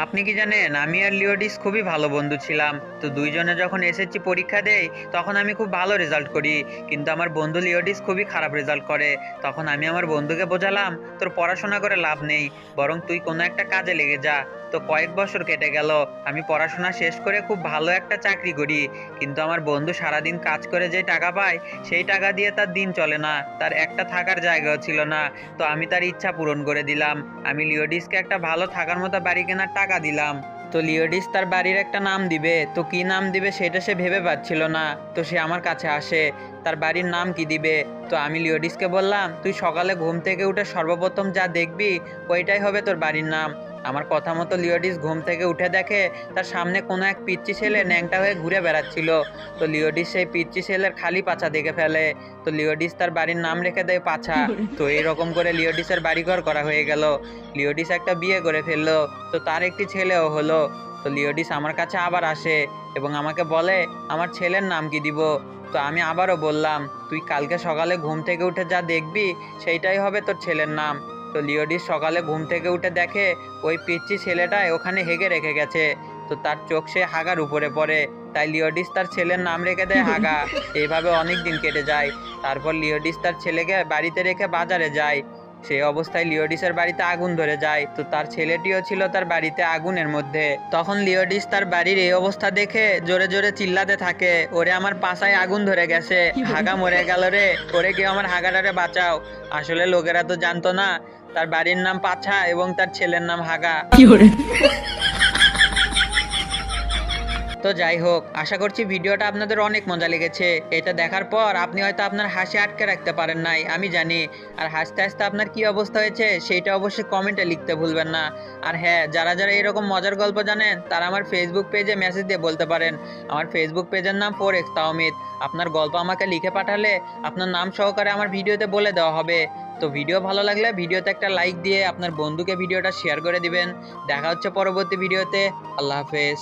আপনি কি জানেন আমি আর লিওডিস খুবই ভালো বন্ধু ছিলাম। তো দুইজনে যখন এসএসসি পরীক্ষা দেই তখন আমি খুব ভালো রেজাল্ট করি, কিন্তু আমার বন্ধু লিওডিস খুবই খারাপ রেজাল্ট করে। তখন আমি আমার বন্ধুকে বোঝালাম তোর পড়াশোনা করে লাভ নেই, বরং তুই কোনো একটা কাজে লেগে যা। তো কয়েক বছর কেটে গেল, আমি পড়াশোনা শেষ করে খুব ভালো একটা চাকরি করি, কিন্তু আমার বন্ধু সারাদিন কাজ করে যে টাকা পায় সেই টাকা দিয়ে তার দিন চলে না, তার একটা থাকার জায়গাও ছিল না। তো আমি তার ইচ্ছা পূরণ করে দিলাম, আমি লিওডিসকে একটা ভালো থাকার মতো বাড়ি কেনার টাকা দিলাম। তো লিওডিস তার বাড়ির একটা নাম দিবে, তো কি নাম দিবে সেটা সে ভেবে পাচ্ছিল না। তো সে আমার কাছে আসে, তার বাড়ির নাম কি দিবে। তো আমি লিওডিসকে বললাম তুই সকালে ঘুম থেকে উঠে সর্বপ্রথম যা দেখবি ওইটাই হবে তোর বাড়ির নাম। আমার কথা মতো লিওডিস ঘুম থেকে উঠে দেখে তার সামনে কোনো এক পিচ্চি ছেলে ন্যাংটা হয়ে ঘুরে বেড়াচ্ছিল। তো লিওডিস সেই পিচ্চি ছেলের খালি পাছা দেখে ফেলে। তো লিওডিস তার বাড়ির নাম রেখে দেয় পাছা। তো এইরকম করে লিওডিসের বাড়িঘর করা হয়ে গেল। লিওডিস একটা বিয়ে করে ফেললো, তো তার একটি ছেলেও হলো। তো লিওডিস আমার কাছে আবার আসে এবং আমাকে বলে আমার ছেলের নাম কি দিব। তো আমি আবারও বললাম তুই কালকে সকালে ঘুম থেকে উঠে যা দেখবি সেইটাই হবে তোর ছেলের নাম। তো লিওডিস সকালে ঘুম থেকে উঠে দেখে ওই পিচ্চি ছেলেটাই ওখানে হেগে রেখে গেছে। তো তার চোখ সে হাগার উপরে পড়ে, তাই লিওডিস তার ছেলের নাম রেখে দেয় হাগা। এইভাবে অনেক দিন কেটে যায়। তারপর লিওডিস তার ছেলেকে বাড়িতে রেখে বাজারে যায়। সেই অবস্থায় লিওডিসের বাড়িতে আগুন ধরে যায়, তো তার ছেলেটিও ছিল তার বাড়িতে আগুনের মধ্যে। তখন লিওডিস তার বাড়ির এই অবস্থা দেখে জোরে জোরে চিল্লাতে থাকে, ওরে আমার পাছায় আগুন ধরে গেছে, হাগা মরে গেল রে, ওরে কেউ আমার হাগাটারে বাঁচাও। আসলে লোকেরা তো জানতো না তার বাড়ির নাম পাছা এবং তার ছেলের নাম হাগা। তো যাই হোক, আশা করছি ভিডিওটা আপনাদের অনেক মজা লেগেছে। এটা দেখার পর আপনি হয়তো আপনার হাসি আটকে রাখতে পারেন নাই, আমি জানি। আর হাসতে হাসতে আপনার কি অবস্থা হয়েছে সেইটা অবশ্যই কমেন্টে লিখতে ভুলবেন না। আর হ্যাঁ, যারা যারা এরকম মজার গল্প জানেন তারা আমার ফেসবুক পেজে মেসেজ দিয়ে বলতে পারেন। আমার ফেসবুক পেজের নাম 4x তাওমিদ। আপনার গল্প আমাকে লিখে পাঠালে আপনার নাম সহকারে আমার ভিডিওতে বলে দেওয়া হবে। তো ভিডিও ভালো লাগলে ভিডিওতে একটা লাইক দিয়ে আপনার বন্ধুকে ভিডিওটা শেয়ার করে দিবেন। দেখা হচ্ছে পরবর্তী ভিডিওতে। আল্লাহ হাফেজ।